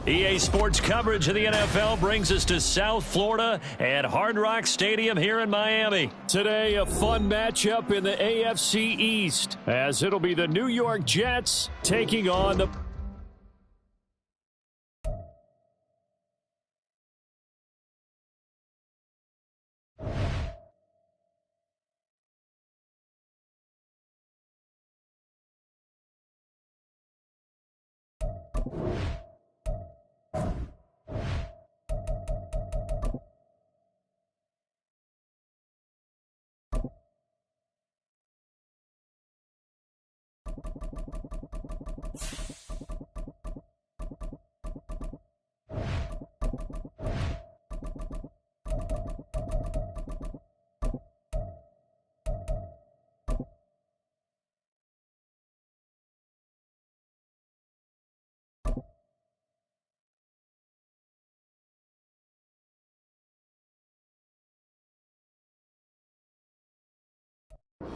EA Sports coverage of the NFL brings us to South Florida at Hard Rock Stadium here in Miami. Today, a fun matchup in the AFC East, as it'll be the New York Jets taking on the...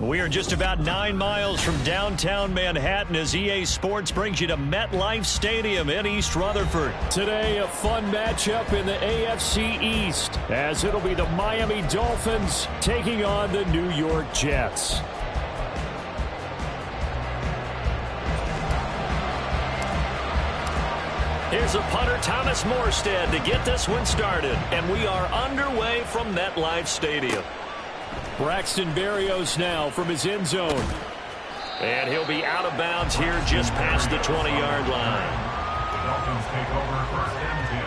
We are just about 9 miles from downtown Manhattan as EA Sports brings you to MetLife Stadium in East Rutherford. Today, a fun matchup in the AFC East, as it'll be the Miami Dolphins taking on the New York Jets. Here's a punter, Thomas Morstead, to get this one started. And we are underway from MetLife Stadium. Braxton Berrios now from his end zone. And he'll be out of bounds here just past the 20-yard line. The Dolphins take over first and 10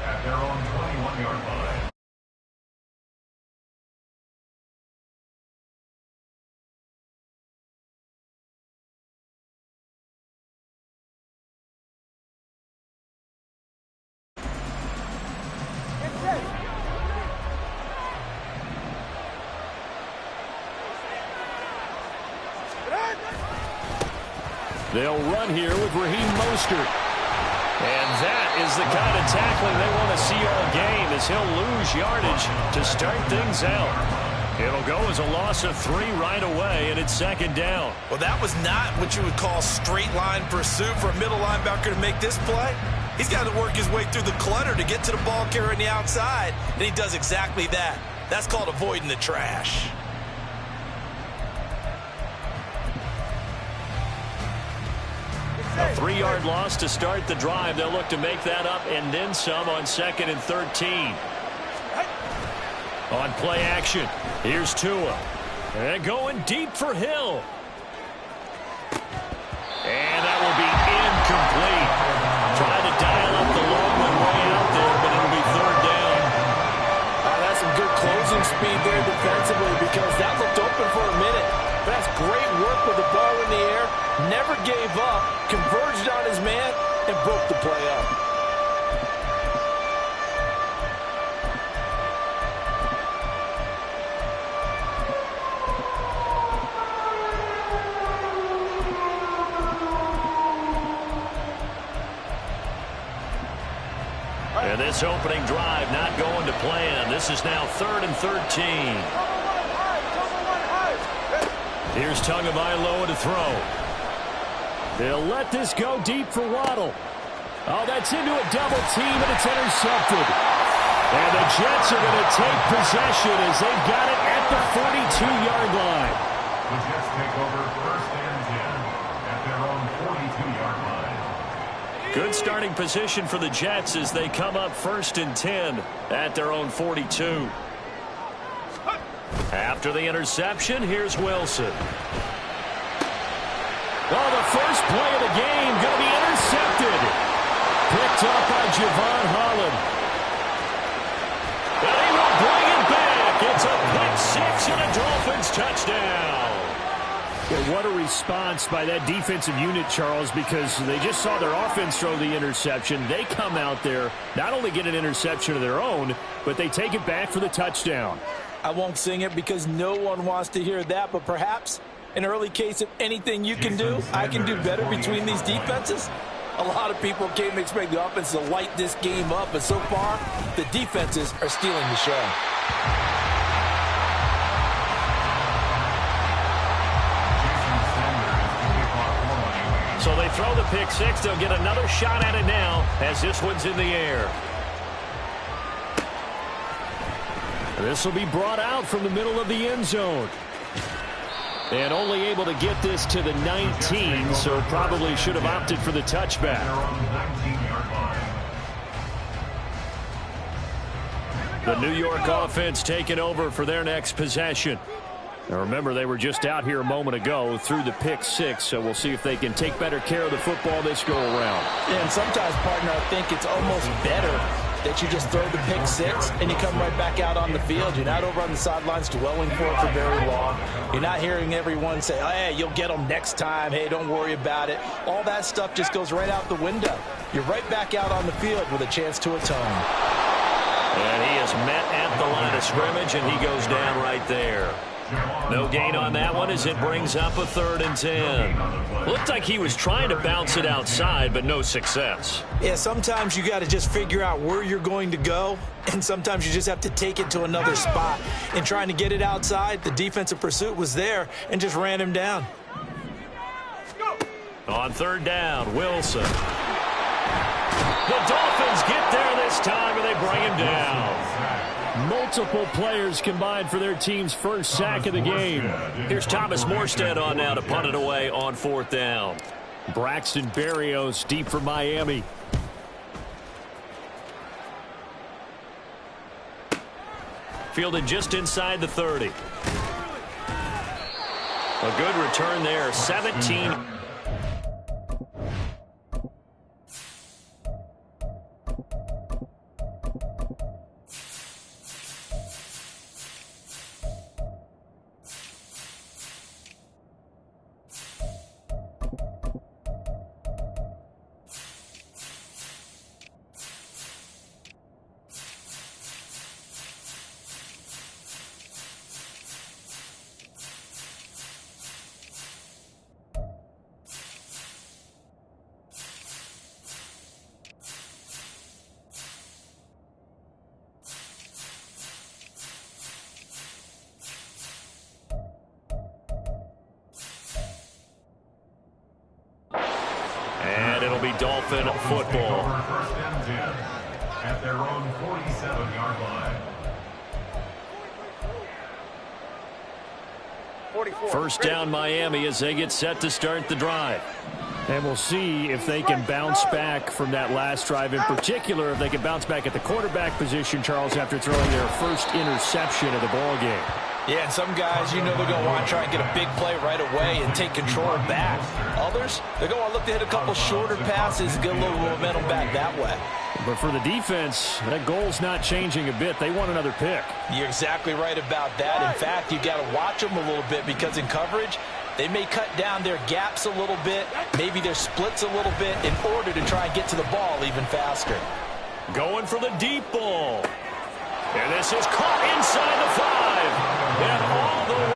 at their own 21-yard line. They'll run here with Raheem Mostert. And that is the kind of tackling they want to see all game, as he'll lose yardage to start things out. It'll go as a loss of 3 right away, and it's second down. Well, that was not what you would call straight line pursuit for a middle linebacker to make this play. He's got to work his way through the clutter to get to the ball carrier on the outside, and he does exactly that. That's called avoiding the trash. A 3-yard loss to start the drive. They'll look to make that up and then some on 2nd and 13. On play action, here's Tua. And going deep for Hill. And that will be incomplete. Trying to dial up the long one way out there, but it'll be 3rd down. That's some good closing speed there defensively, because that looked open for a minute. That's great work with the ball in the air. Never gave up, converged on his man, and broke the play up. And this opening drive not going to plan. This is now 3rd and 13. Here's Tagovailoa to throw. They'll let this go deep for Waddle. Oh, that's into a double team, and it's intercepted. And the Jets are going to take possession as they've got it at the 42-yard line. The Jets take over first and 10 at their own 42-yard line. Good starting position for the Jets as they come up 1st and 10 at their own 42. After the interception, here's Wilson. Well, the first play of the game going to be intercepted. Picked up by Javon Holland. And he will bring it back. It's a pick 6 and a Dolphins touchdown. Well, what a response by that defensive unit, Charles, because they just saw their offense throw the interception. They come out there, not only get an interception of their own, but they take it back for the touchdown. I won't sing it because no one wants to hear that, but perhaps an early case of anything you can do, I can do better between these defenses. A lot of people came to expect the offense to light this game up, but so far, the defenses are stealing the show. So they throw the pick six. They'll get another shot at it now as this one's in the air. This will be brought out from the middle of the end zone. And only able to get this to the 19, so probably should have opted for the touchback. The New York offense taking over for their next possession. Now remember, they were just out here a moment ago through the pick six, so we'll see if they can take better care of the football this go-around. Yeah, and sometimes, partner, I think it's almost better that you just throw the pick six and you come right back out on the field. You're not over on the sidelines dwelling for it for very long. You're not hearing everyone say, oh, hey, you'll get them next time. Hey, don't worry about it. All that stuff just goes right out the window. You're right back out on the field with a chance to atone. And he is met at the line of scrimmage, and he goes down right there. No gain on that one as it brings up a 3rd and 10. Looked like he was trying to bounce it outside, but no success. Yeah, sometimes you got to just figure out where you're going to go, and sometimes you just have to take it to another spot. In trying to get it outside, the defensive pursuit was there and just ran him down. On 3rd down, Wilson. The Dolphins get there this time, and they bring him down. Multiple players combined for their team's first sack of the game. Here's Thomas Morstead on now to punt it away on 4th down. Braxton Berrios deep for Miami. Fielded just inside the 30. A good return there, 17. And it'll be Dolphin football. First and 10 at their own 47-yard line. 1st down Miami as they get set to start the drive. And we'll see if they can bounce back from that last drive. In particular, if they can bounce back at the quarterback position, Charles, after throwing their first interception of the ball game. Yeah, and some guys, you know, they're going to want to try and get a big play right away and take control back. Others, they're going to look to hit a couple shorter passes, get a little momentum back that way. But for the defense, that goal's not changing a bit. They want another pick. You're exactly right about that. In fact, you've got to watch them a little bit because in coverage, they may cut down their gaps a little bit, maybe their splits a little bit in order to try and get to the ball even faster. Going for the deep ball. And this is caught inside the 5. And all the way.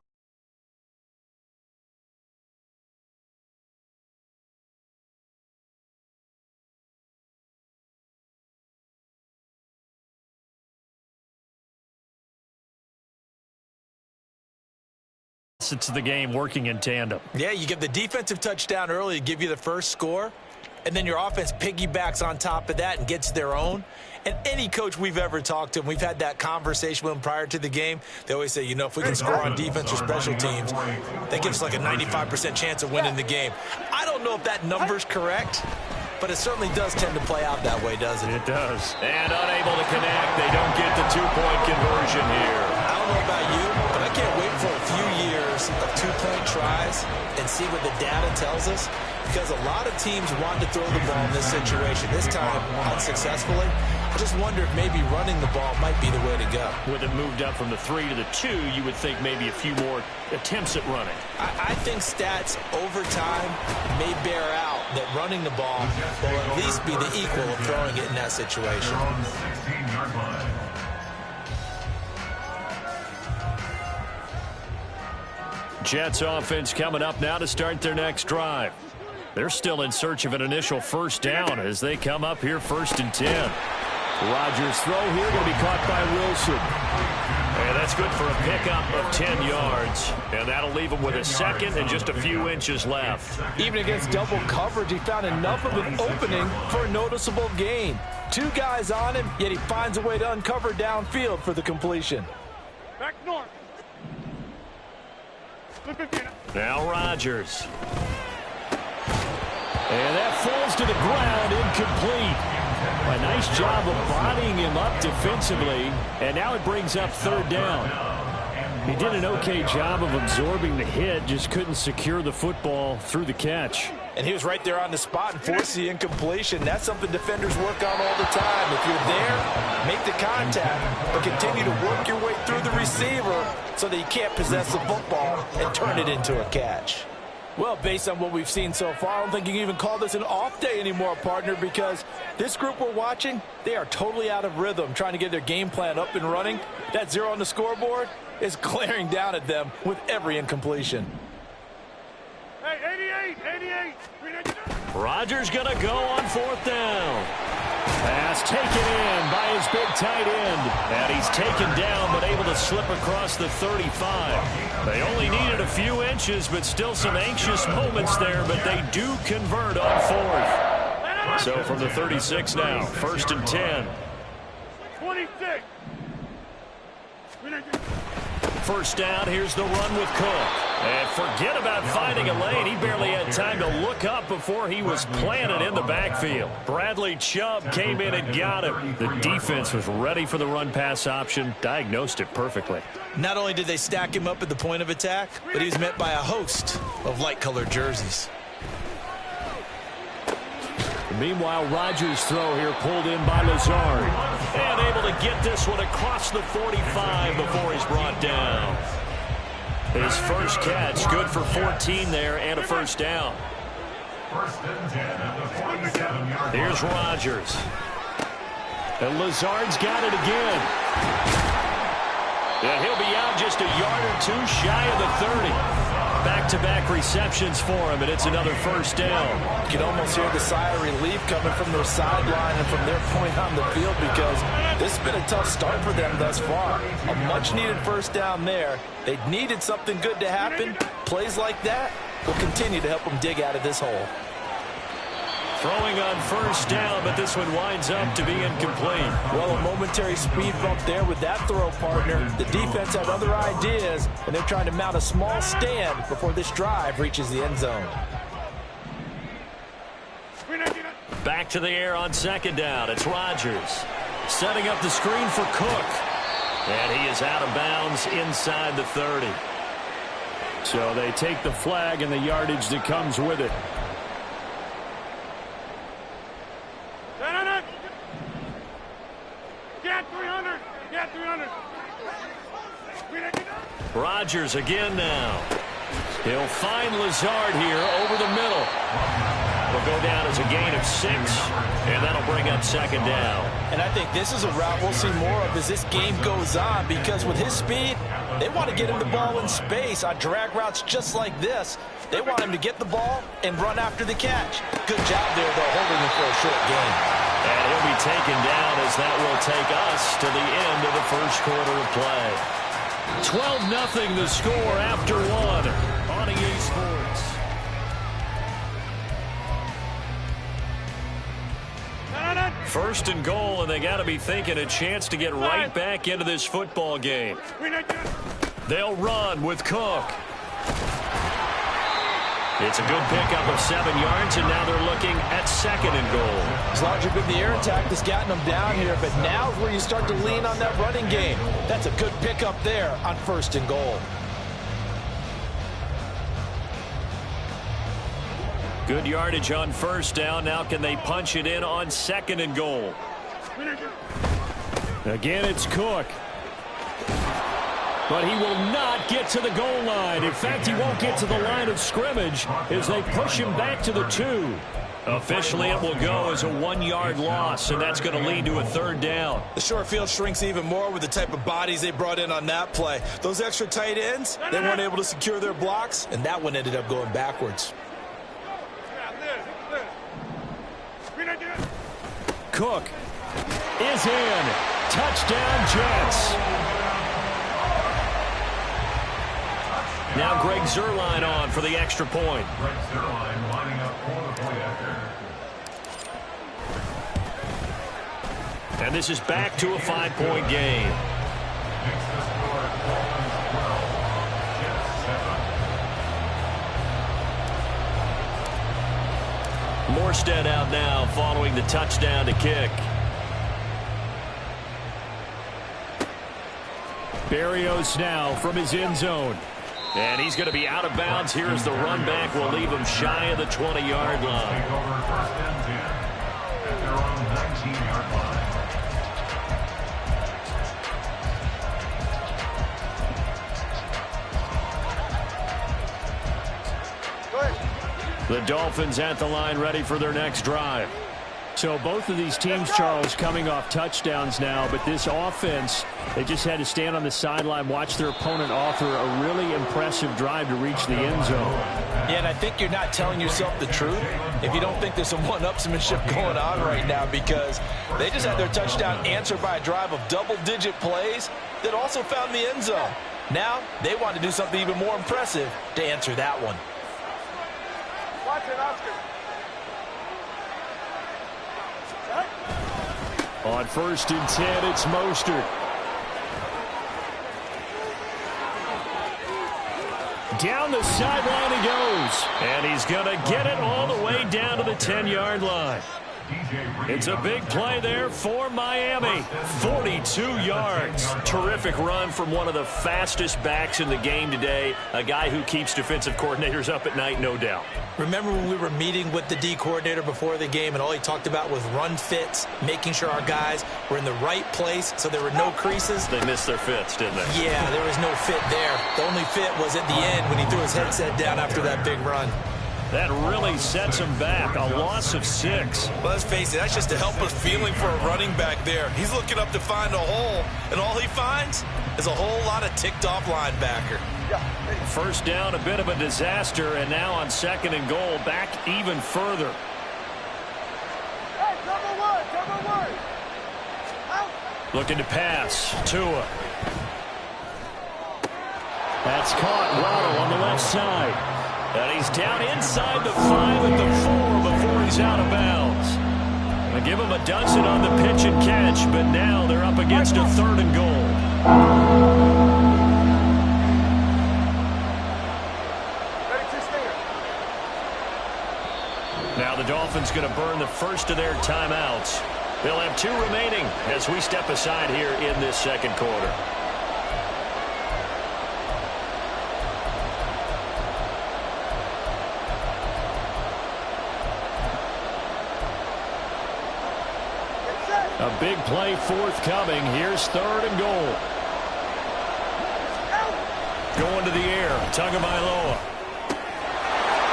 To the game working in tandem. Yeah, you get the defensive touchdown early to give you the first score, and then your offense piggybacks on top of that and gets their own. And any coach we've ever talked to, and we've had that conversation with them prior to the game, they always say, you know, if we can score on defense or special teams, that gives us like a 95% chance of winning the game. I don't know if that number's correct, but it certainly does tend to play out that way, doesn't it? It does. And unable to connect. They don't get the two-point conversion here. I don't know about you, but I can't wait for a few years of two-point tries and see what the data tells us, because a lot of teams want to throw the ball in this situation. This time, unsuccessfully. I just wonder if maybe running the ball might be the way to go. With it moved up from the 3 to the 2, you would think maybe a few more attempts at running. I think stats over time may bear out that running the ball will at least be the equal of throwing it in that situation. Their own 16-yard line. Jets offense coming up now to start their next drive. They're still in search of an initial first down as they come up here 1st and 10. Rodgers' throw here going to be caught by Wilson. And that's good for a pickup of 10 yards. And that'll leave him with a second and just a few inches left. Even against double coverage, he found enough of an opening for a noticeable gain. 2 guys on him, yet he finds a way to uncover downfield for the completion. Back north. Now Rodgers. And that falls to the ground, incomplete. A nice job of bodying him up defensively, and now it brings up third down. He did an okay job of absorbing the hit, just couldn't secure the football through the catch. And he was right there on the spot and forced the incompletion. That's something defenders work on all the time. If you're there, make the contact, but continue to work your way through the receiver so that you can't possess the football and turn it into a catch. Well, based on what we've seen so far, I don't think you can even call this an off day anymore, partner, because this group we're watching, they are totally out of rhythm, trying to get their game plan up and running. That 0 on the scoreboard is glaring down at them with every incompletion. Hey, 88. Rodgers going to go on 4th down. Pass taken in by his big tight end. And he's taken down, but able to slip across the 35. They only needed a few inches, but still some anxious moments there, but they do convert on 4th. So from the 36 now, 1st and 10. 26. First down, here's the run with Cook. And forget about finding a lane. He barely had time to look up before he was planted in the backfield. Bradley Chubb came in and got him. The defense was ready for the run-pass option, diagnosed it perfectly. Not only did they stack him up at the point of attack, but he was met by a host of light-colored jerseys. Meanwhile, Rodgers' throw here pulled in by Lazard. And able to get this one across the 45 before he's brought down. His first catch, good for 14 there and a first down. 1st and 10 at the 47-yard line. Here's Rodgers. And Lazard's got it again. And he'll be out just a yard or 2 shy of the 30. Back-to-back receptions for him, and it's another first down. You can almost hear the sigh of relief coming from their sideline and from their point on the field, because this has been a tough start for them thus far. A much-needed first down there. They needed something good to happen. Plays like that will continue to help them dig out of this hole. Throwing on first down, but this one winds up to be incomplete. Well, a momentary speed bump there with that throw, partner. The defense had other ideas, and they're trying to mount a small stand before this drive reaches the end zone. Back to the air on 2nd down. It's Rodgers setting up the screen for Cook. And he is out of bounds inside the 30. So they take the flag and the yardage that comes with it. Get 300. Rodgers again now. He'll find Lazard here over the middle. Will go down as a gain of 6, and that'll bring up 2nd down. And I think this is a route we'll see more of as this game goes on, because with his speed, they want to get him the ball in space on drag routes just like this. They want him to get the ball and run after the catch. Good job there, though, holding him for a short gain. And he'll be taken down as that will take us to the end of the first quarter of play. 12-0 the score after 1 on EA Sports. First and goal, and they got to be thinking a chance to get right back into this football game. They'll run with Cook. It's a good pickup of 7 yards, and now they're looking at 2nd and goal. As large a bit the air attack has gotten them down here, but now is where you start to lean on that running game. That's a good pickup there on 1st and goal. Good yardage on first down. Now can they punch it in on 2nd and goal? Again, it's Cook. But he will not get to the goal line. In fact, he won't get to the line of scrimmage as they push him back to the 2. Officially, it will go as a 1-yard loss, and that's going to lead to a 3rd down. The short field shrinks even more with the type of bodies they brought in on that play. Those extra tight ends, they weren't able to secure their blocks, and that one ended up going backwards. Cook is in. Touchdown, Jets. Now Greg Zuerlein on for the extra point. Greg Zuerlein lining up for the point after. And this is back to a 5-point game. Makes the score Dolphins 12, Jets 7. Morstead out now following the touchdown to kick. Berrios now from his end zone. And he's going to be out of bounds here as the run back will leave him shy of the 20-yard line. Take over first and 10 at their own 19-yard line. The Dolphins at the line ready for their next drive. So both of these teams, Charles, coming off touchdowns now, but this offense, they just had to stand on the sideline, watch their opponent offer a really impressive drive to reach the end zone. Yeah, and I think you're not telling yourself the truth if you don't think there's some one-upsmanship going on right now, because they just had their touchdown answered by a drive of double-digit plays that also found the end zone. Now they want to do something even more impressive to answer that one. Watch it, Oscar. On 1st and 10, it's Mostert. Down the sideline he goes. And he's going to get it all the way down to the 10-yard line. It's a big play there for Miami. 42 yards. Terrific run from one of the fastest backs in the game today. A guy who keeps defensive coordinators up at night, no doubt. Remember when we were meeting with the D coordinator before the game and all he talked about was run fits, making sure our guys were in the right place so there were no creases? They missed their fits, didn't they? Yeah, there was no fit there. The only fit was at the end when he threw his headset down after that big run. That really sets him back. A loss of 6. Well, let's face it, that's just a helpless feeling for a running back there. He's looking up to find a hole, and all he finds is a whole lot of ticked-off linebacker. First down, a bit of a disaster, and now on 2nd and goal, back even further. Hey, cover one. Out. Looking to pass. Tua. That's caught. Waddle on the left side. And he's down inside the 5 at the 4 before he's out of bounds. They give him a dozen on the pitch and catch, but now they're up against a 3rd and goal. Now the Dolphins going to burn the first of their timeouts. They'll have 2 remaining as we step aside here in this 2nd quarter. A big play forthcoming. Here's 3rd and goal. Going to the air. Tagovailoa.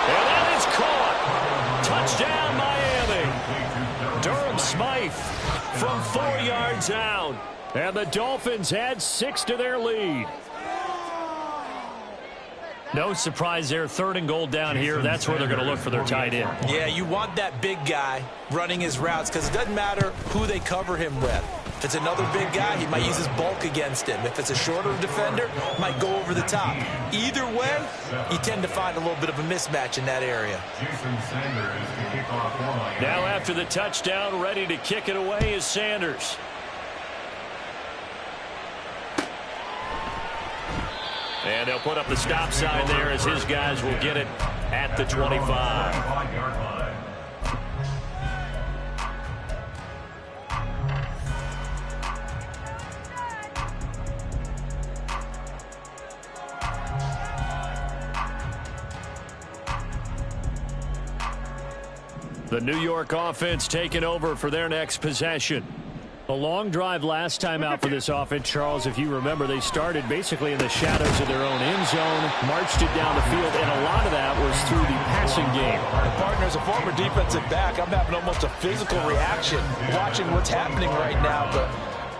And that is caught. Touchdown, Miami. Durham Smythe from 4 yards out. And the Dolphins add 6 to their lead. No surprise there. 3rd and goal down here. That's where they're going to look for their tight end. Yeah, you want that big guy running his routes because it doesn't matter who they cover him with. If it's another big guy, he might use his bulk against him. If it's a shorter defender, he might go over the top. Either way, you tend to find a little bit of a mismatch in that area. Now after the touchdown, ready to kick it away is Sanders. And they'll put up the stop sign there as his guys will get it at the 25. The New York offense taking over for their next possession. A long drive last time out for this offense, Charles. If you remember, they started basically in the shadows of their own end zone, marched it down the field, and a lot of that was through the passing game. Partner, as a former defensive back, I'm having almost a physical reaction watching what's happening right now. But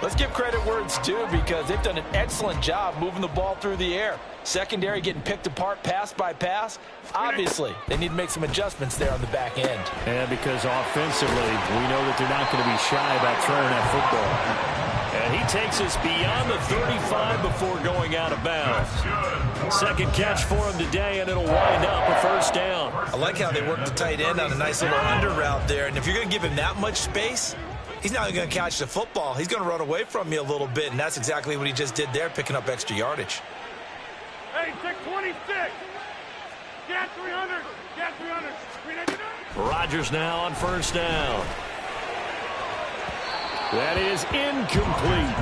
Let's give credit where it's due because they've done an excellent job moving the ball through the air. Secondary getting picked apart pass by pass. Obviously, they need to make some adjustments there on the back end. And because offensively, we know that they're not going to be shy about throwing that football. And he takes us beyond the 35 before going out of bounds. Second catch for him today, and it'll wind up a first down. I like how they work the tight end on a nice little under route there. And if you're going to give him that much space, he's not going to catch the football. He's going to run away from you a little bit, and that's exactly what he just did there, picking up extra yardage. Hey, 626. Get 300. Get 300. Rodgers now on first down. That is incomplete.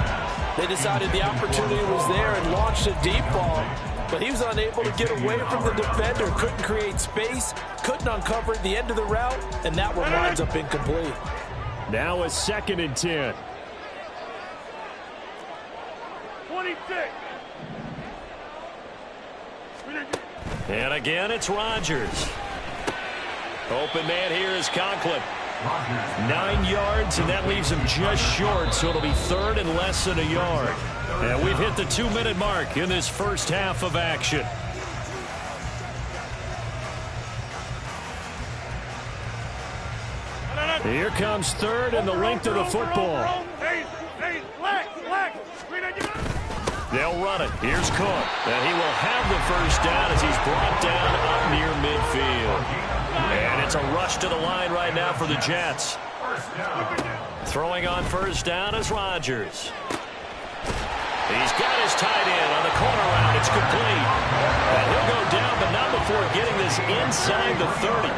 They decided the opportunity was there and launched a deep ball, but he was unable to get away from the defender, couldn't create space, couldn't uncover the end of the route, and that one winds up incomplete. Now a 2nd and 10. 26. And again, it's Rodgers. Open man here is Conklin. 9 yards, and that leaves him just short, so it'll be 3rd and less than a yard. And we've hit the 2-minute mark in this first half of action. Here comes 3rd and the length of the football. They'll run it. Here's Cook. And he will have the first down as he's brought down up near midfield. And it's a rush to the line right now for the Jets. Throwing on first down is Rodgers. He's got his tight end on the corner route. It's complete. And he'll go down, but not before getting this inside the 30.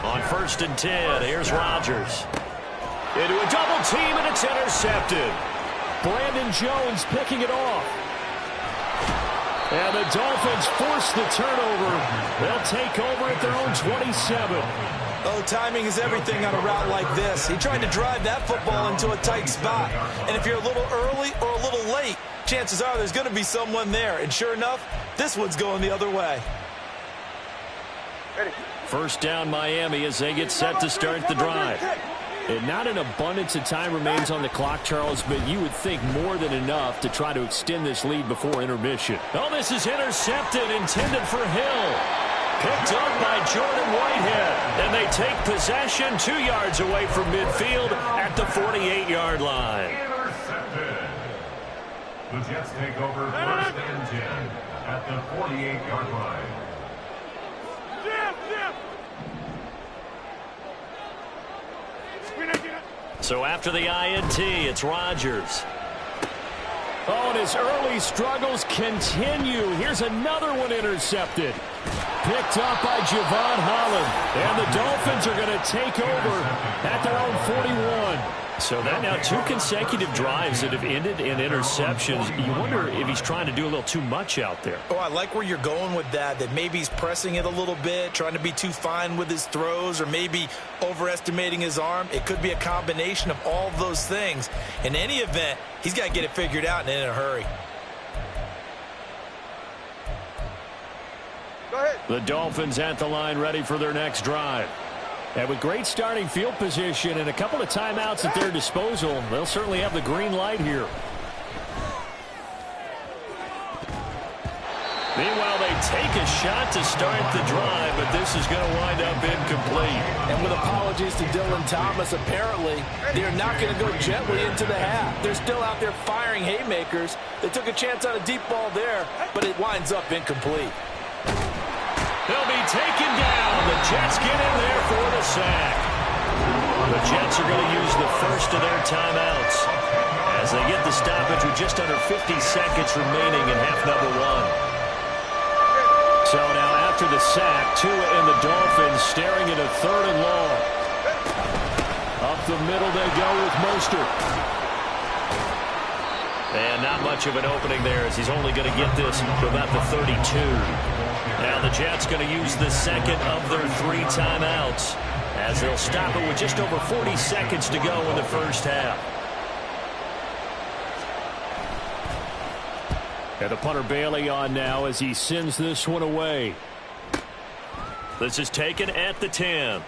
On 1st and 10, here's Rodgers. Into a double team, and it's intercepted. Brandon Jones picking it off. And the Dolphins force the turnover. They'll take over at their own 27. Oh, timing is everything on a route like this. He tried to drive that football into a tight spot. And if you're a little early or a little late, chances are there's going to be someone there. And sure enough, this one's going the other way. First down Miami as they get set to start the drive. And not an abundance of time remains on the clock, Charles, but you would think more than enough to try to extend this lead before intermission. Oh, this is intercepted, intended for Hill. Picked up by Jordan Whitehead. And they take possession 2 yards away from midfield at the 48-yard line. Intercepted. The Jets take over 1st and 10 at the 48-yard line. So after the INT, it's Rodgers. Oh, and his early struggles continue. Here's another one intercepted. Picked up by Javon Holland. And the Dolphins are going to take over at their own 41. So that now 2 consecutive drives that have ended in interceptions. You wonder if he's trying to do a little too much out there. Oh, I like where you're going with that maybe he's pressing it a little bit, trying to be too fine with his throws, or maybe overestimating his arm. It could be a combination of all of those things. In any event, he's got to get it figured out and in a hurry. Go ahead. The Dolphins at the line ready for their next drive. And with great starting field position and a couple of timeouts at their disposal, they'll certainly have the green light here. Meanwhile, they take a shot to start the drive, but this is going to wind up incomplete. And with apologies to Dylan Thomas, apparently they're not going to go gently into the half. They're still out there firing haymakers. They took a chance on a deep ball there, but it winds up incomplete. He'll be taken down. The Jets get in there for the sack. The Jets are going to use the first of their timeouts as they get the stoppage with just under 50 seconds remaining in half number 1. So now after the sack, Tua and the Dolphins staring at a 3rd and long. Up the middle they go with Mostert. And not much of an opening there as he's only going to get this to about the 32. Now the Jets going to use the second of their 3 timeouts as they'll stop it with just over 40 seconds to go in the first half. And the punter Bailey on now as he sends this one away. This is taken at the 10.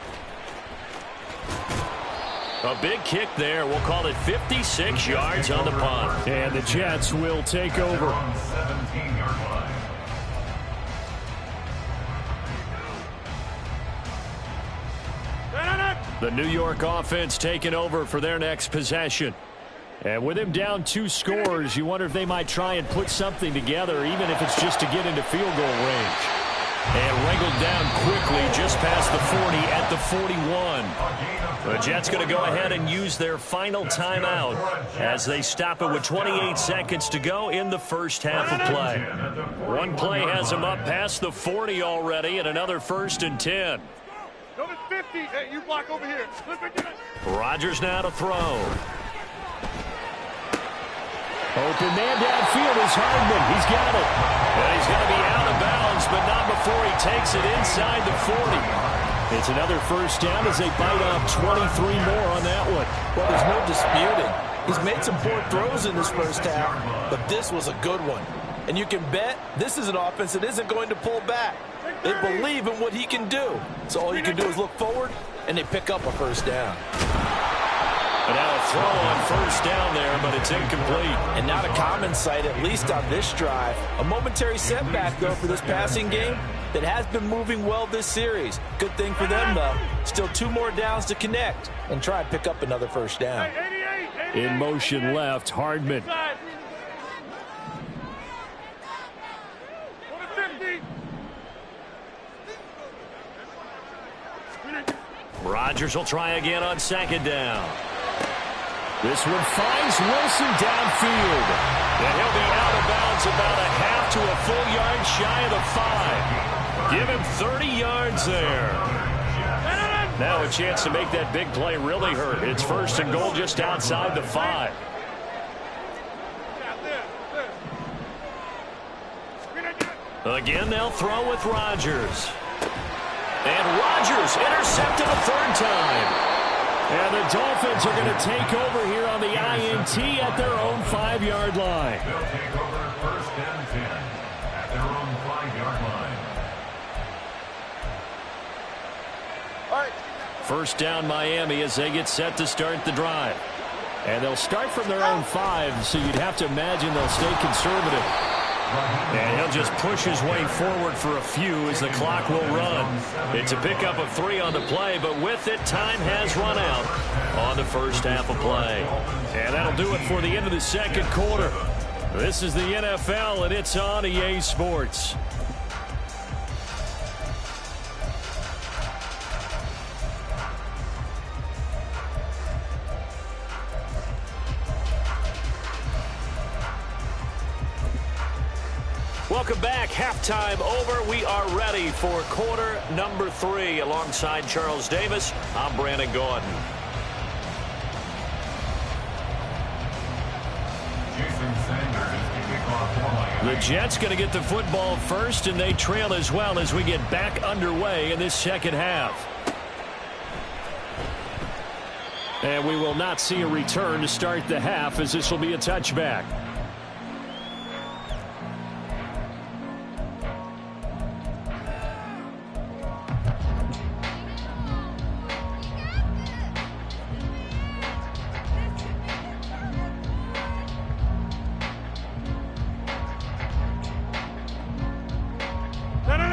A big kick there. We'll call it 56 yards on the punt. And the Jets will take over. 17-yard line. The New York offense taking over for their next possession. And with him down 2 scores, you wonder if they might try and put something together, even if it's just to get into field goal range. And wrangled down quickly just past the 40 at the 41. The Jets going to go ahead and use their final timeout as they stop it with 28 seconds to go in the first half of play. One play has them up past the 40 already, and another 1st and 10. Number 50. Hey, you block over here. Rodgers now to throw. Open man downfield is Hardman. He's got it. And he's going to be out of bounds, but not before he takes it inside the 40. It's another 1st down as they bite off 23 more on that one. Well, there's no disputing. He's made some poor throws in this first half, but this was a good one. And you can bet this is an offense that isn't going to pull back. They believe in what he can do. So all you can do is look forward, and they pick up a 1st down. And now a throw on 1st down there, but it's incomplete. And not a common sight, at least on this drive. A momentary setback, though, for this passing game that has been moving well this series. Good thing for them, though. Still 2 more downs to connect and try and pick up another 1st down. In motion left, Hardman. Rodgers will try again on 2nd down. This one finds Wilson downfield. And he'll be out of bounds about a half to a full yard shy of the 5. Give him 30 yards there. Now a chance to make that big play really hurt. It's 1st and goal just outside the 5. Again, they'll throw with Rodgers. And Rodgers intercepted a 3rd time. And the Dolphins are going to take over here on the INT at their own 5-yard line. They'll take over 1st and 10 at their own 5-yard line. All right. 1st down Miami as they get set to start the drive. And they'll start from their own 5, so you'd have to imagine they'll stay conservative. And he'll just push his way forward for a few as the clock will run. It's a pickup of 3 on the play, but with it, time has run out on the first half of play. And that'll do it for the end of the 2nd quarter. This is the NFL, and it's on EA Sports. Welcome back. Halftime over. We are ready for quarter number 3. Alongside Charles Davis, I'm Brandon Gordon. The Jets going to get the football first, and they trail as well as we get back underway in this 2nd half. And we will not see a return to start the half, as this will be a touchback.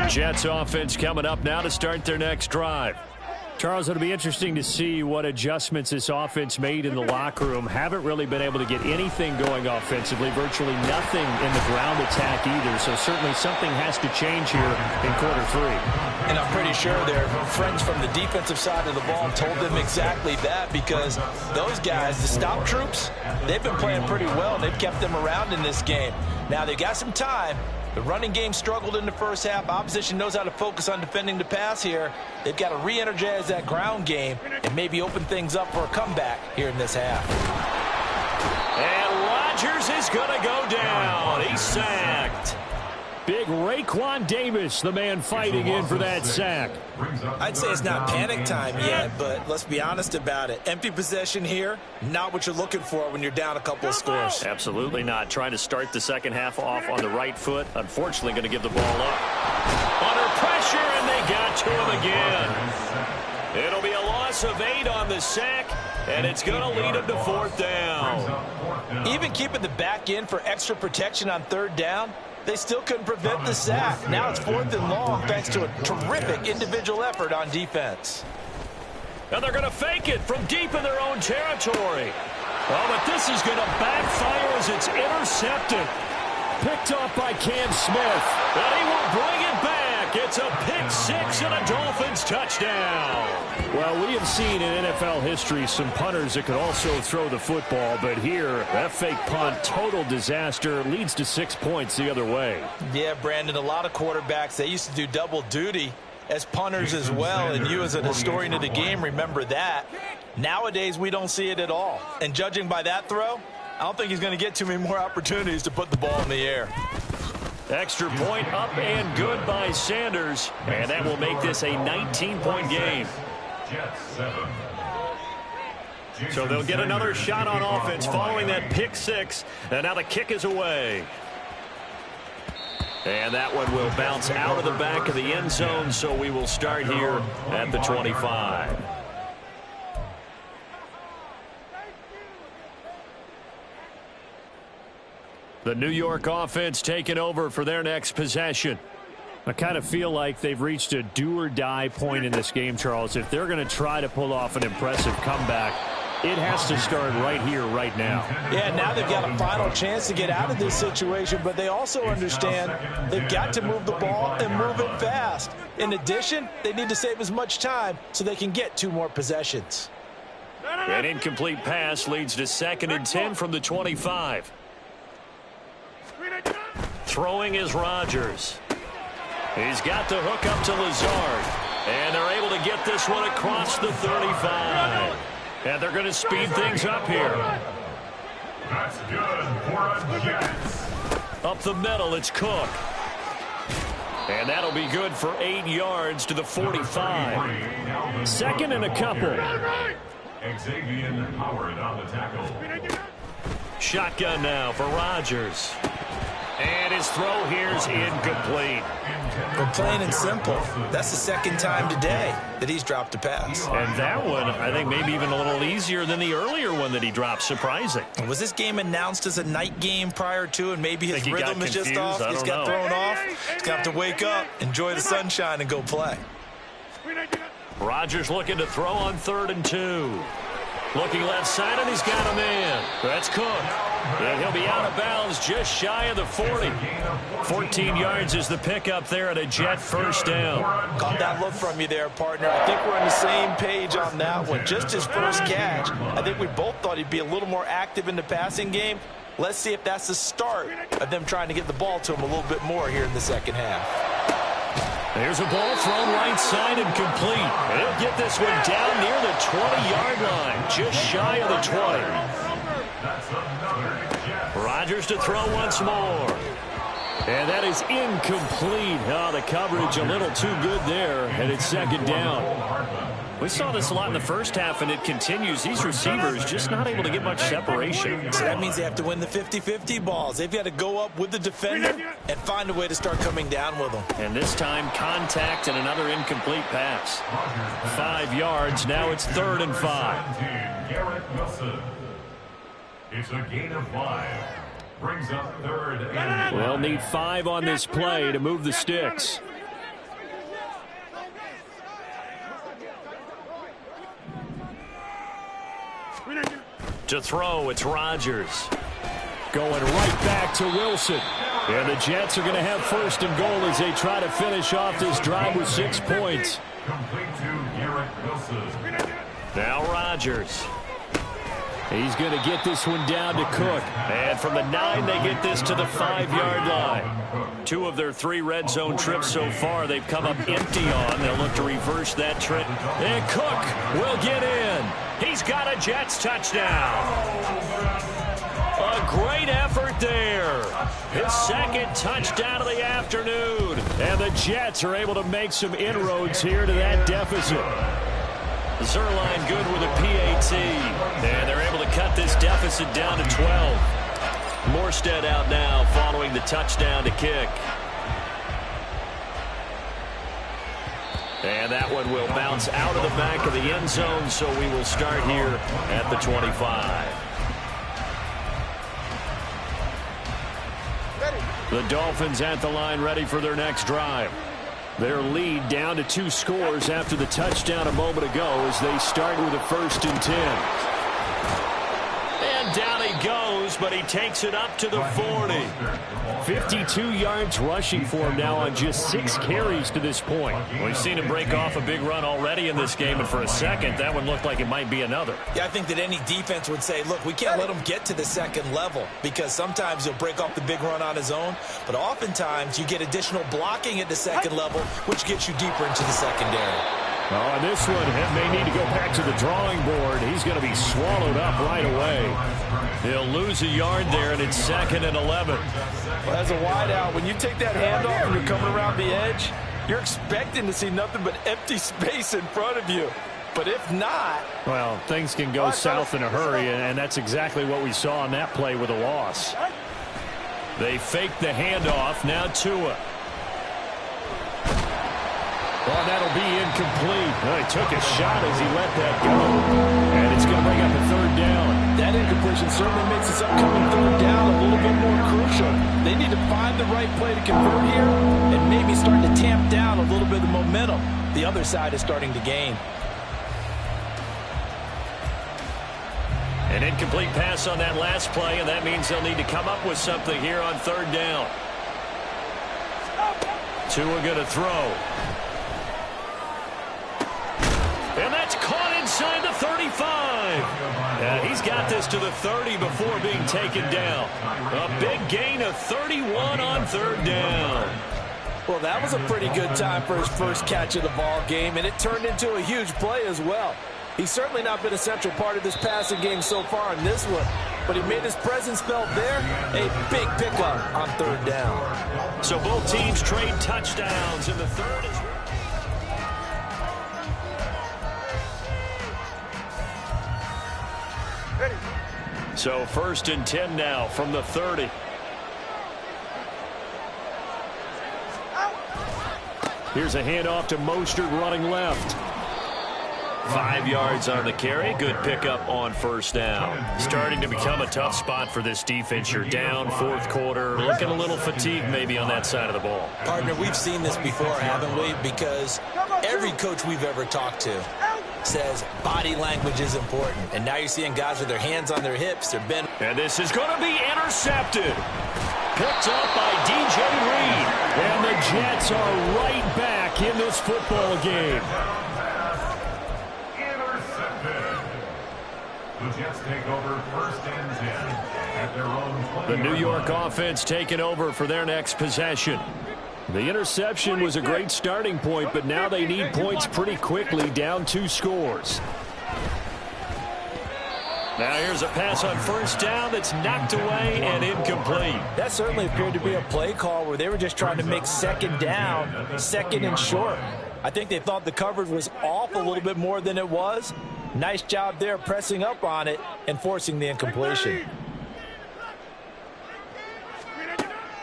Jets offense coming up now to start their next drive. Charles, it'll be interesting to see what adjustments this offense made in the locker room. Haven't really been able to get anything going offensively, virtually nothing in the ground attack either. So certainly something has to change here in quarter 3. And I'm pretty sure their friends from the defensive side of the ball told them exactly that, because those guys, the stop troops, they've been playing pretty well. They've kept them around in this game. Now they've got some time. The running game struggled in the first half. Opposition knows how to focus on defending the pass here. They've got to re-energize that ground game and maybe open things up for a comeback here in this half. And Rodgers is going to go down. He's sacked. Big Raekwon Davis, the man fighting in for that sack. I'd say it's not panic time yet, but let's be honest about it. Empty possession here, not what you're looking for when you're down a couple of scores. Absolutely not. Trying to start the 2nd half off on the right foot. Unfortunately, going to give the ball up. Under pressure, and they got to him again. It'll be a loss of 8 on the sack, And it's going to lead him to 4th down. Even keeping the back end for extra protection on 3rd down, they still couldn't prevent the sack. Now it's 4th and long thanks to a terrific individual effort on defense. And they're going to fake it from deep in their own territory. Oh, but this is going to backfire as it's intercepted. Picked off by Cam Smith. And he will bring it back. It's a pick 6 and a Dolphins touchdown. Well, we have seen in NFL history some punters that could also throw the football, but here, that fake punt, total disaster, leads to 6 points the other way. Yeah, Brandon, a lot of quarterbacks, they used to do double duty as punters as well, and you as an historian of the game remember that. Nowadays, we don't see it at all. And judging by that throw, I don't think he's going to get too many more opportunities to put the ball in the air. Extra point up and good by Sanders. And that will make this a 19-point game. So they'll get another shot on offense following that pick 6. And now the kick is away. And that one will bounce out of the back of the end zone, so we will start here at the 25. The New York offense taking over for their next possession. I kind of feel like they've reached a do-or-die point in this game, Charles. If they're going to try to pull off an impressive comeback, it has to start right here, right now. Yeah, now they've got a final chance to get out of this situation, but they also understand they've got to move the ball and move it fast. In addition, they need to save as much time so they can get 2 more possessions. An incomplete pass leads to 2nd and 10 from the 25. Throwing is Rodgers. He's got the hook up to Lazard. And they're able to get this one across the 35. And they're going to speed things up here. That's good for a Jets. Up the middle, it's Cook. And that'll be good for 8 yards to the 45. 2nd and a couple. Xavier Howard on the tackle. Shotgun now for Rodgers. And his throw here's incomplete. But plain and simple, that's the 2nd time today that he's dropped a pass. And that one, I think, maybe even a little easier than the earlier one that he dropped. Surprising. Was this game announced as a night game prior to, and maybe his rhythm is just off? He's got thrown off. He's got to wake up, enjoy the sunshine, and go play. Rodgers looking to throw on 3rd and 2. Looking left side, and he's got a man. That's Cook. And he'll be out of bounds just shy of the 40. 14 yards is the pickup there at a Jet 1st down. Caught that look from you there, partner. I think we're on the same page on that one. Just his first catch. I think we both thought he'd be a little more active in the passing game. Let's see if that's the start of them trying to get the ball to him a little bit more here in the 2nd half. There's a ball thrown right side and complete. And he'll get this one down near the 20-yard line, just shy of the 20. Rodgers to throw once more. And that is incomplete. Oh, the coverage a little too good there, and it's 2nd down. We saw this a lot in the first half, and it continues. These receivers just not able to get much separation. So that means they have to win the 50-50 balls. They've got to go up with the defender and find a way to start coming down with them. And this time, contact and another incomplete pass. 5 yards. Now it's 3rd and 5. It's a gain of 5. Brings up 3rd and 5. They'll need 5 on this play to move the sticks. To throw, it's Rodgers. Going right back to Wilson. And the Jets are going to have 1st and goal as they try to finish off this drive with 6 points. Complete to Garrett Wilson. Now Rodgers. He's going to get this one down to Cook. And from the 9, they get this to the 5-yard line. 2 of their 3 red zone trips so far, they've come up empty on. They'll look to reverse that trip. And Cook will get in. He's got a Jets touchdown. A great effort there. His 2nd touchdown of the afternoon. And the Jets are able to make some inroads here to that deficit. Zerline good with a PAT. And they're able to cut this deficit down to 12. Morstead out now following the touchdown to kick. And that one will bounce out of the back of the end zone, so we will start here at the 25. The Dolphins at the line ready for their next drive. Their lead down to 2 scores after the touchdown a moment ago as they start with a 1st and 10. And down he goes, but he takes it up to the 40. 52 yards rushing for him now on just 6 carries to this point. We've seen him break off a big run already in this game, and for a second, that one looked like it might be another. Yeah, I think that any defense would say, look, we can't let him get to the second level because sometimes he'll break off the big run on his own, but oftentimes you get additional blocking at the second level, which gets you deeper into the secondary. Oh, and this one may need to go back to the drawing board. He's going to be swallowed up right away. He'll lose a yard there, and it's 2nd and 11. Well, as a wideout, when you take that handoff and you're coming around the edge, you're expecting to see nothing but empty space in front of you. But if not... Well, things can go south in a hurry, and that's exactly what we saw on that play with a loss. They fake the handoff. Now Tua. Well, that'll be incomplete. Well, he took a shot as he let that go. And it's going to bring up a 3rd down. That incompletion certainly makes this upcoming 3rd down a little bit more crucial. They need to find the right play to convert here and maybe start to tamp down a little bit of the momentum the other side is starting to gain. An incomplete pass on that last play, and that means they'll need to come up with something here on 3rd down. Tua going to throw. And that's caught inside the 35. Yeah, he's got this to the 30 before being taken down. A big gain of 31 on 3rd down. Well, that was a pretty good time for his first catch of the ball game, and it turned into a huge play as well. He's certainly not been a central part of this passing game so far in this one, but he made his presence felt there. A big pickup on 3rd down. So both teams trade touchdowns in the 3rd as well. So 1st and 10 now from the 30. Here's a handoff to Mostert running left. 5 yards on the carry. Good pickup on 1st down. Starting to become a tough spot for this defense. You're down 4th quarter. Looking a little fatigued maybe on that side of the ball. Partner, we've seen this before, haven't we? Because every coach we've ever talked to says body language is important. And now you're seeing guys with their hands on their hips. They're bent. And this is going to be intercepted. Picked up by DJ Reed. And the Jets are right back in this football game. Intercepted. The Jets take over 1st and 10 at their own 20. The New York offense taking over for their next possession. The interception was a great starting point, but now they need points pretty quickly, down 2 scores. Now here's a pass on 1st down that's knocked away and incomplete. That certainly appeared to be a play call where they were just trying to make 2nd down, 2nd and short. I think they thought the coverage was off a little bit more than it was. Nice job there pressing up on it and forcing the incompletion.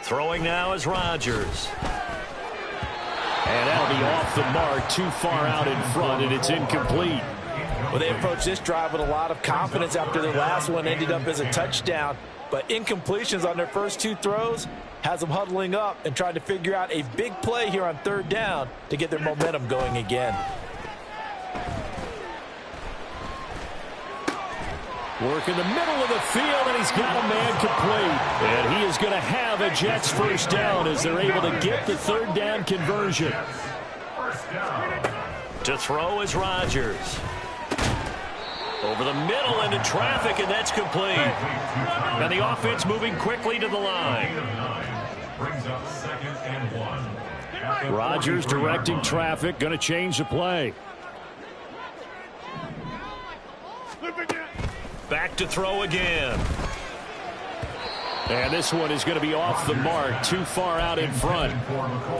Throwing now is Rodgers. And that'll be off the mark, too far out in front, and it's incomplete. Well, they approached this drive with a lot of confidence after their last one ended up as a touchdown. But incompletions on their first 2 throws has them huddling up and trying to figure out a big play here on 3rd down to get their momentum going again. Work in the middle of the field, and he's got a man complete. And he is going to have a Jets 1st down as they're able to get the 3rd down conversion. To throw is Rodgers. Over the middle into traffic, and that's complete. And the offense moving quickly to the line. Brings up 2nd and 1. Rodgers directing traffic, going to change the play. Back to throw again. And this one is going to be off the mark, too far out in front.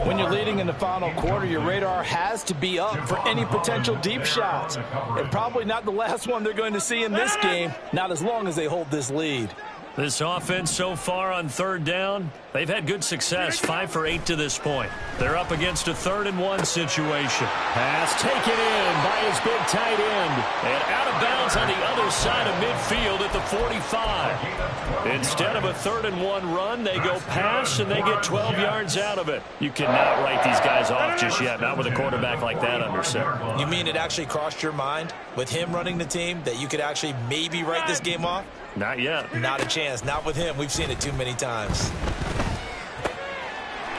When you're leading in the final quarter, your radar has to be up for any potential deep shots. And probably not the last one they're going to see in this game, not as long as they hold this lead. This offense so far on 3rd down They've had good success, 5 for 8 to this point. They're up against a 3rd-and-1 situation. Pass taken in by his big tight end. And out of bounds on the other side of midfield at the 45. Instead of a 3rd-and-1 run, they go pass, and they get 12 yards out of it. You cannot write these guys off just yet, not with a quarterback like that under center. You mean it actually crossed your mind with him running the team that you could actually maybe write this game off? Not yet. Not a chance. Not with him. We've seen it too many times.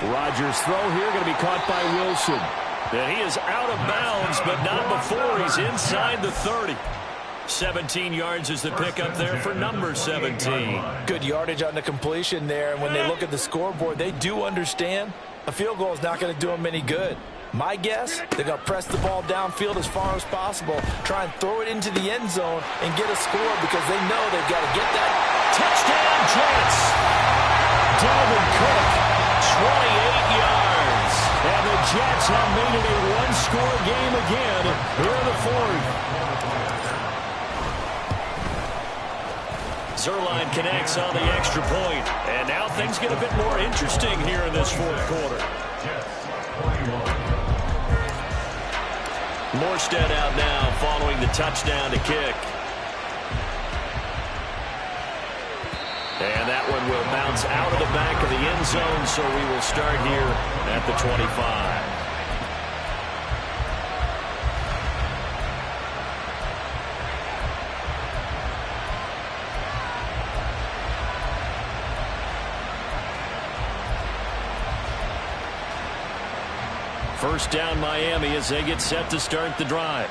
Rodgers' throw here going to be caught by Wilson. And he is out of bounds, but not before he's inside the 30. 17 yards is the pickup there for number 17. Good yardage on the completion there. And when they look at the scoreboard, they do understand a field goal is not going to do them any good. My guess, they're going to press the ball downfield as far as possible, try and throw it into the end zone and get a score because they know they've got to get that. Touchdown, Jets! Dalvin Cook, 28 yards. And the Jets have made it a one-score game again here in the 4th. Zerline connects on the extra point. And now things get a bit more interesting here in this 4th quarter. Morstead out now following the touchdown to kick. And that one will bounce out of the back of the end zone, so we will start here at the 25. First down Miami as they get set to start the drive.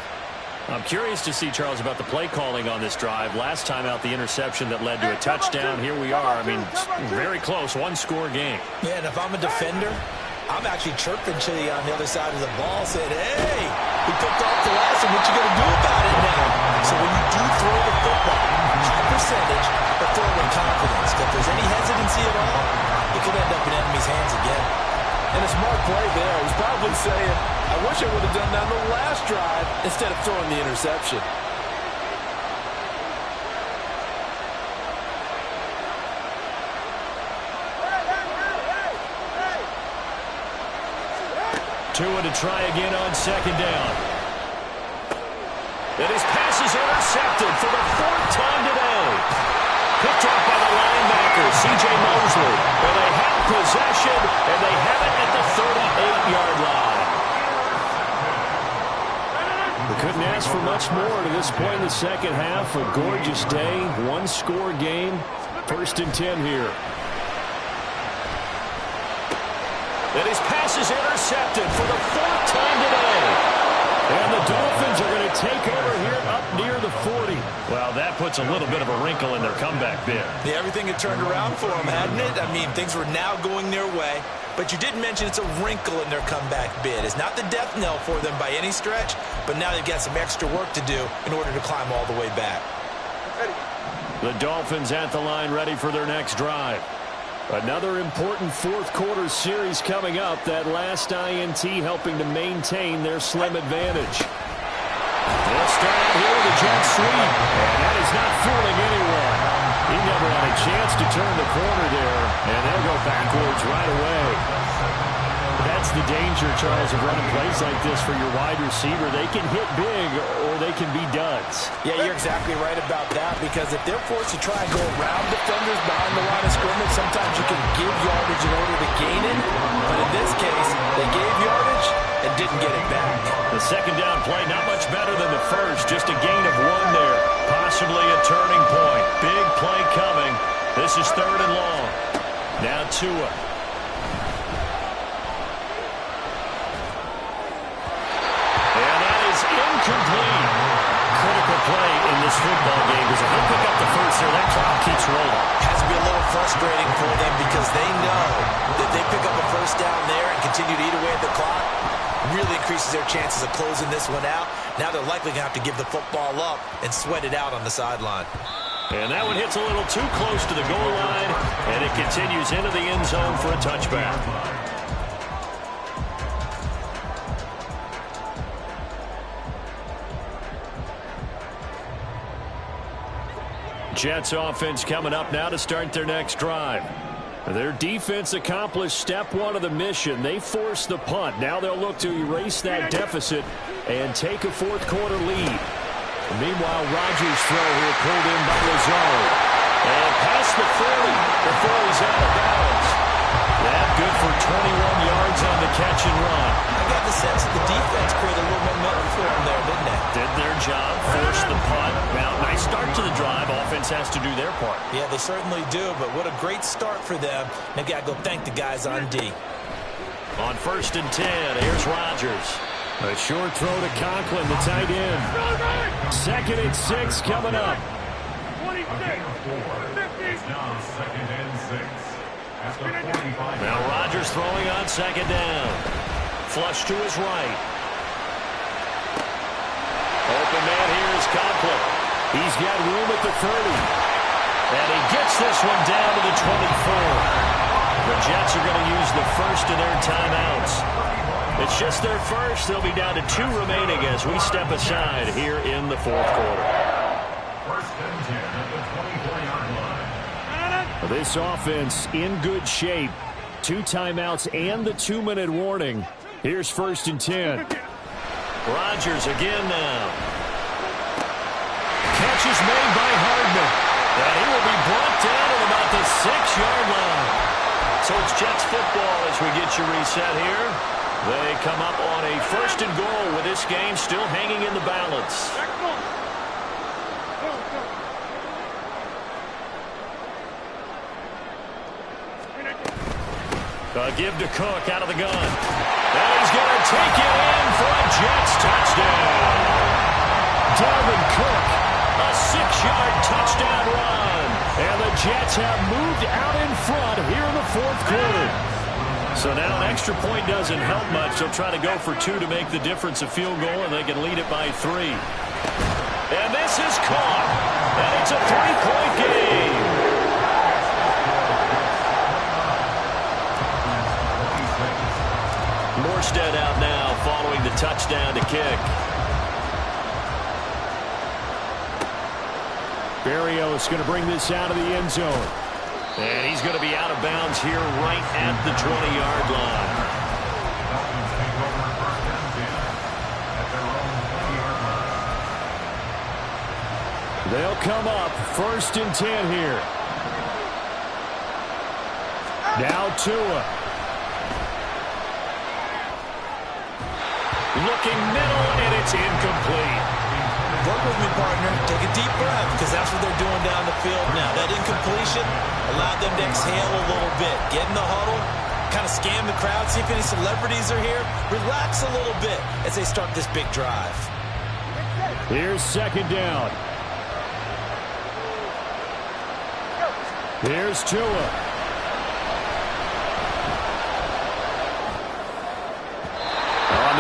I'm curious to see, Charles, about the play calling on this drive. Last time out, the interception that led to a touchdown. Here we are. I mean, very close, one-score game. Yeah, and if I'm a defender, I'm actually chirping to you on the other side of the ball, saying, hey, we picked off the last one. What you going to do about it now? So when you do throw the football, high percentage, but throw with confidence. If there's any hesitancy at all, it could end up in enemy's hands again. And a smart play there. He's probably saying, I wish I would have done that on the last drive instead of throwing the interception. Tua to try again on 2nd down. And his pass is intercepted for the 4th time today. Picked off by the linebacker, C.J. Mosley. And they have possession, and they have it at the 38-yard line. We couldn't ask for much more to this point in the second half. A gorgeous day, one-score game. 1st and 10 here. And his pass is intercepted for the 4th time today. And the Dolphins are going to take over here up near the 40. Well, that puts a little bit of a wrinkle in their comeback bid. Yeah, everything had turned around for them, hadn't it? I mean, things were now going their way. But you did mention it's a wrinkle in their comeback bid. It's not the death knell for them by any stretch, but now they've got some extra work to do in order to climb all the way back. The Dolphins at the line ready for their next drive. Another important 4th quarter series coming up. That last INT helping to maintain their slim advantage. They'll start out here with a jet sweep. And that is not fooling anyone. He never had a chance to turn the corner there. And they'll go backwards right away. That's the danger, Charles, of running plays like this for your wide receiver. They can hit big or they can be duds. Yeah, you're exactly right about that, because if they're forced to try and go around defenders behind the line of scrimmage, sometimes you can give yardage in order to gain it. But in this case, they gave yardage and didn't get it back. The 2nd down play, not much better than the first. Just a gain of 1 there. Possibly a turning point. Big play coming. This is 3rd and long. Now Tua. Incomplete. Critical play in this football game, because if they pick up the first here, that clock keeps rolling. Has to be a little frustrating for them, because they know that they pick up a first down there and continue to eat away at the clock, really increases their chances of closing this one out. Now they're likely going to have to give the football up and sweat it out on the sideline. And that one hits a little too close to the goal line, and it continues into the end zone for a touchback. Jets offense coming up now to start their next drive. Their defense accomplished step one of the mission. They forced the punt. Now they'll look to erase that deficit and take a fourth quarter lead. Meanwhile, Rodgers' throw here pulled in by Lazard. And past the 40 before he's out of bounds. That good for 21 yards on the catch and run. I got the sense that the defense created a little momentum for him there, didn't they? Did their job, forced the punt. Now, nice start to the drive. Offense has to do their part. Yeah, they certainly do, but what a great start for them. They've got to go thank the guys on D. On 1st and 10, here's Rodgers. A short throw to Conklin, the tight end. 2nd and 6 coming up. 26, 50. Now 2nd and 6. At the 45. Now Rodgers throwing on 2nd down. Flush to his right. Open man here is Conklin. He's got room at the 30. And he gets this one down to the 24. The Jets are going to use the first of their timeouts. It's just their first. They'll be down to 2 remaining as we step aside here in the fourth quarter. 1st and 10 at the 24-yard line. This offense in good shape. 2 timeouts and the 2-minute warning. Here's 1st and 10. Rodgers again now. Catch is made by Hardman. And he will be brought down at about the 6-yard line. So it's Jets football as we get you reset here. They come up on a 1st and goal with this game still hanging in the balance. Give to Cook out of the gun. And he's going to take it in for a Jets touchdown. Dalvin Cook. A 6-yard touchdown run. And the Jets have moved out in front here in the fourth quarter. So now an extra point doesn't help much. They'll try to go for 2 to make the difference a field goal, and they can lead it by 3. And this is caught. And it's a 3-point game. Morstead out now following the touchdown to kick. Berrios going to bring this out of the end zone. And he's going to be out of bounds here right at the 20-yard line. Dolphins take over 1st and 10 at their own 20-yard line. They'll come up 1st and 10 here. Now Tua. Looking middle, and it's incomplete. Work with me, partner. Take a deep breath, because that's what they're doing down the field now. That incompletion allowed them to exhale a little bit. Get in the huddle, kind of scan the crowd, see if any celebrities are here. Relax a little bit as they start this big drive. Here's 2nd down. Here's Tua.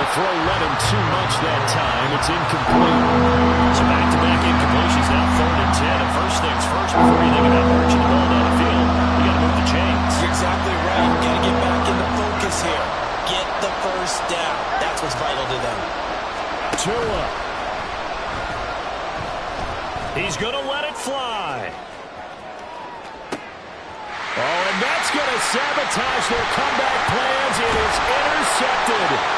Throw led him too much that time. It's incomplete. So back-to-back incompletions now 3rd and 10. And first things first, before you think about marching the ball down the field, you got to move the chains. You're exactly right. You got to get back into focus here. Get the first down. That's what's vital to them. Tua. He's going to let it fly. Oh, and that's going to sabotage their comeback plans. It is intercepted.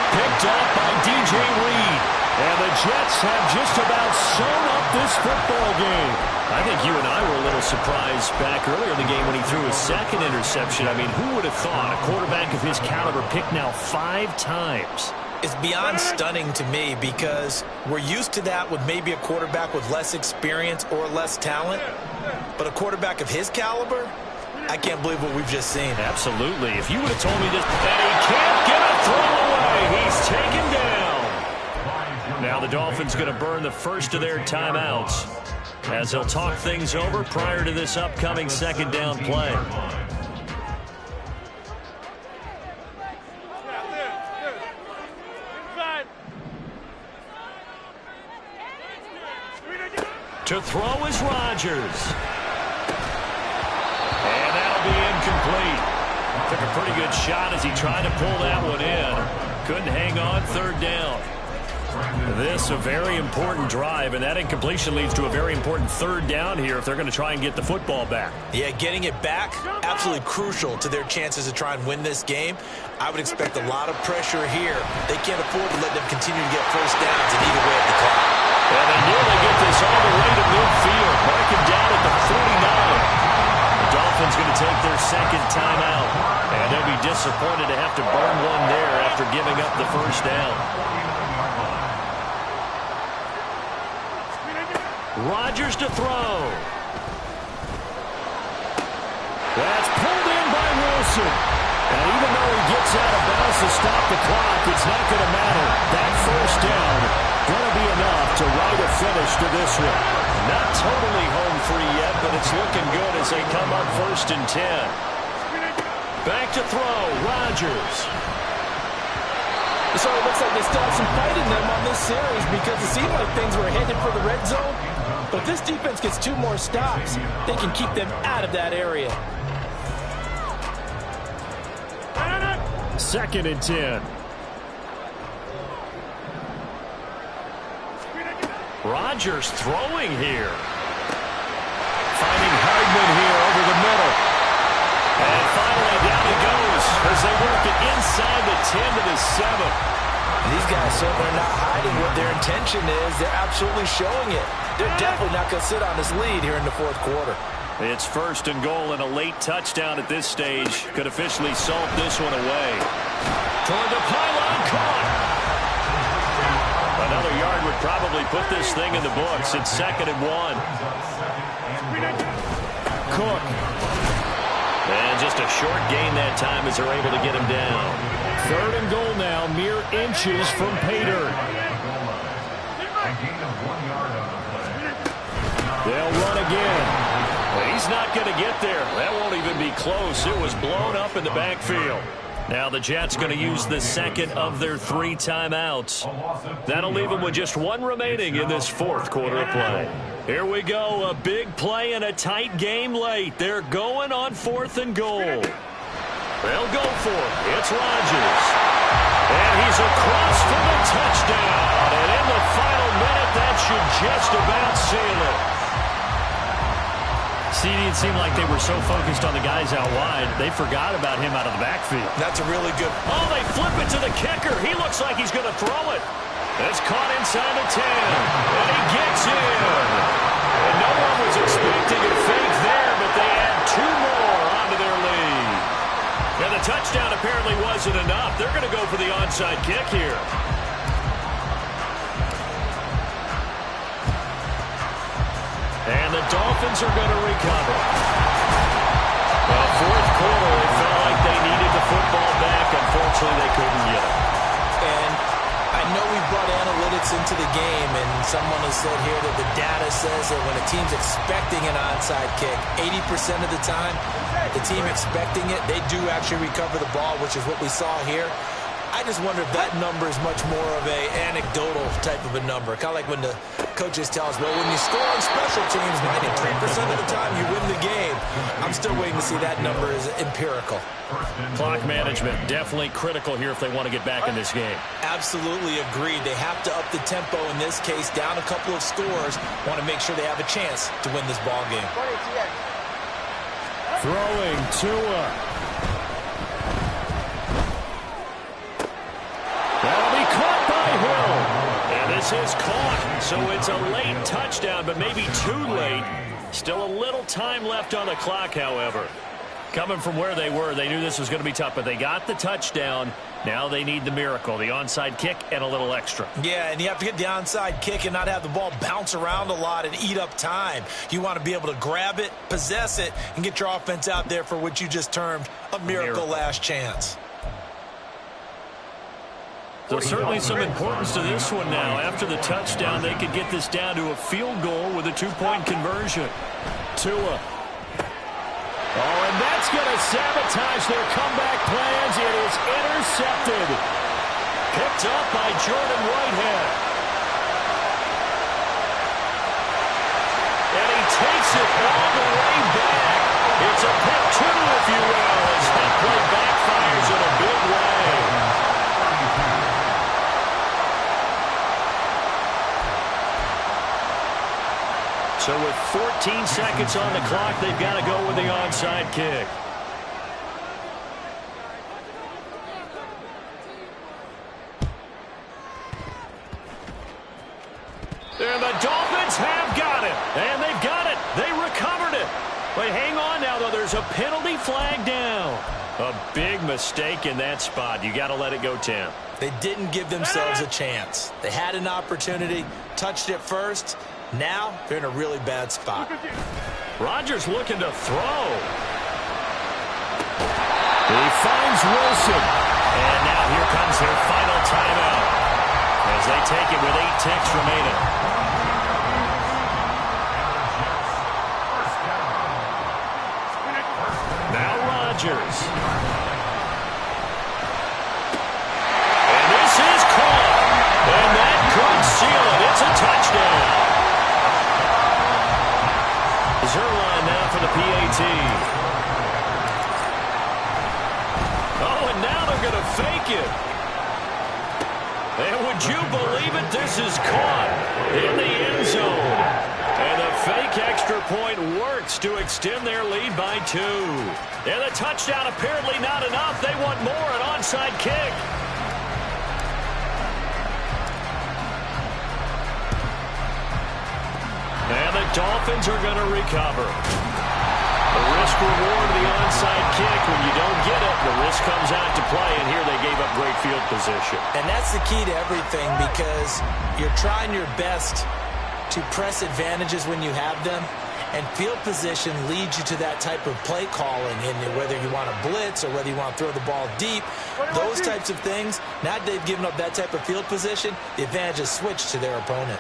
Picked off by DJ Reed. And the Jets have just about sewn up this football game. I think you and I were a little surprised back earlier in the game when he threw his 2nd interception. I mean, who would have thought a quarterback of his caliber picked now 5 times? It's beyond stunning to me because we're used to that with maybe a quarterback with less experience or less talent. But a quarterback of his caliber, I can't believe what we've just seen. Absolutely. If you would have told me this, that he can't get a throw away, he's taken down. Now the Dolphins going to burn the first of their timeouts as they'll talk things over prior to this upcoming 2nd down play. To throw is Rodgers. And that'll be incomplete. Took a pretty good shot as he tried to pull that one in. Couldn't hang on 3rd down. This a very important drive, and that incompletion leads to a very important third down here if they're going to try and get the football back. Yeah, getting it back, absolutely crucial to their chances to try and win this game. I would expect a lot of pressure here. They can't afford to let them continue to get first downs and eat away at the clock. And they nearly get this all the way to midfield. Mark him down at the 49. The Dolphins going to take their second timeout. And they'll be disappointed to have to burn one there after giving up the first down. Rodgers to throw. That's pulled in by Wilson. And even though he gets out of bounds to stop the clock, it's not going to matter. That first down going to be enough to write a finish to this one. Not totally home free yet, but it's looking good as they come up 1st and 10. Back to throw, Rodgers. So it looks like they still have some fight in them on this series because it seemed like things were headed for the red zone. But if this defense gets 2 more stops, they can keep them out of that area. 2nd and 10. Rodgers throwing here. Finding Hardman here over the middle. And finally down he goes as they work it inside the 10 to the 7. These guys certainly are not hiding what their intention is. They're absolutely showing it. They're definitely not going to sit on this lead here in the 4th quarter. It's 1st and goal, and a late touchdown at this stage could officially salt this one away. Toward the pylon, caught. Another yard would probably put this thing in the books. It's 2nd and 1. Cook. And just a short gain that time as they're able to get him down. 3rd and goal now, mere inches from pay dirt. They'll run again. But he's not going to get there. That won't even be close. It was blown up in the backfield. Now the Jets going to use the 2nd of their 3 timeouts. That'll leave them with just 1 remaining in this 4th quarter of play. Here we go. A big play and a tight game late. They're going on 4th and goal. They'll go for it. It's Rodgers. And he's across for the touchdown. And in the final minute, that should just about seal it. See, it seemed like they were so focused on the guys out wide, they forgot about him out of the backfield. That's a really good... Oh, they flip it to the kicker. He looks like he's going to throw it. It's caught inside the 10. And he gets in. And no one was expecting a fake there, but they add 2 more onto their lead. And the touchdown apparently wasn't enough. They're going to go for the onside kick here. And the Dolphins are going to recover. Well, 4th quarter, it felt like they needed the football back. Unfortunately, they couldn't get it. And I know we brought analytics into the game, and someone has said here that the data says that when a team's expecting an onside kick, 80% of the time, the team expecting it, they do actually recover the ball, which is what we saw here. I just wonder if that number is much more of a anecdotal type of a number. Kind of like when the coaches tell us, well, when you score on special teams, 93% of the time you win the game. I'm still waiting to see that number is empirical. Clock management, definitely critical here if they want to get back in this game. Absolutely agreed. They have to up the tempo in this case, down a couple of scores. Want to make sure they have a chance to win this ball game. Throwing Tua. That'll be caught by Hill. And this is caught. So it's a late touchdown, but maybe too late. Still a little time left on the clock, however. Coming from where they were, they knew this was going to be tough, but they got the touchdown. Now they need the miracle, the onside kick and a little extra. Yeah, and you have to get the onside kick and not have the ball bounce around a lot and eat up time. You want to be able to grab it, possess it, and get your offense out there for what you just termed a miracle last chance. So certainly some importance to this one now. After the touchdown, they could get this down to a field goal with a 2-point conversion. Tua. Oh, and that's going to sabotage their comeback plans. It is intercepted. Picked up by Jordan Whitehead. And he takes it all the way back. It's a pick 2, if you will, as that play backfires in a big way. So with 14 seconds on the clock, they've got to go with the onside kick. And the Dolphins have got it. And they've got it. They recovered it. But hang on now, though. There's a penalty flag down. A big mistake in that spot. You got to let it go, Tim. They didn't give themselves a chance. They had an opportunity, touched it first. Now they're in a really bad spot. Rodgers looking to throw. He finds Wilson. And now here comes their final timeout as they take it with 8 ticks remaining. Now Rodgers. And this is caught. And that could seal it. It's a touchdown. Zerline now for the PAT. Oh, and now they're going to fake it. And would you believe it? This is caught in the end zone. And the fake extra point works to extend their lead by 2. And the touchdown apparently not enough. They want more, an onside kick. And the Dolphins are going to recover. The risk-reward of the onside kick. When you don't get it, the risk comes out to play, and here they gave up great field position. And that's the key to everything, because you're trying your best to press advantages when you have them, and field position leads you to that type of play calling, and whether you want to blitz or whether you want to throw the ball deep, those types of things. Now that they've given up that type of field position, the advantage is switched to their opponent.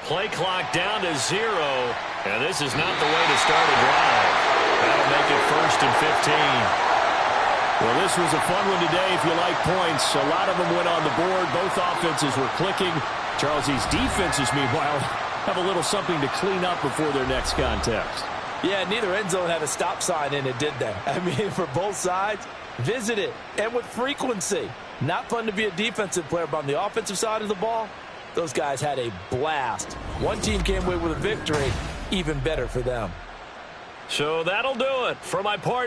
Play clock down to 0, and this is not the way to start a drive. That'll make it 1st and 15. Well, this was a fun one today if you like points. A lot of them went on the board. Both offenses were clicking. Charles, these defenses, meanwhile, have a little something to clean up before their next contest. Yeah, neither end zone had a stop sign in it, did they? I mean, for both sides, visit it, and with frequency. Not fun to be a defensive player, but on the offensive side of the ball, those guys had a blast. One team came away with a victory, even better for them. So that'll do it for my part.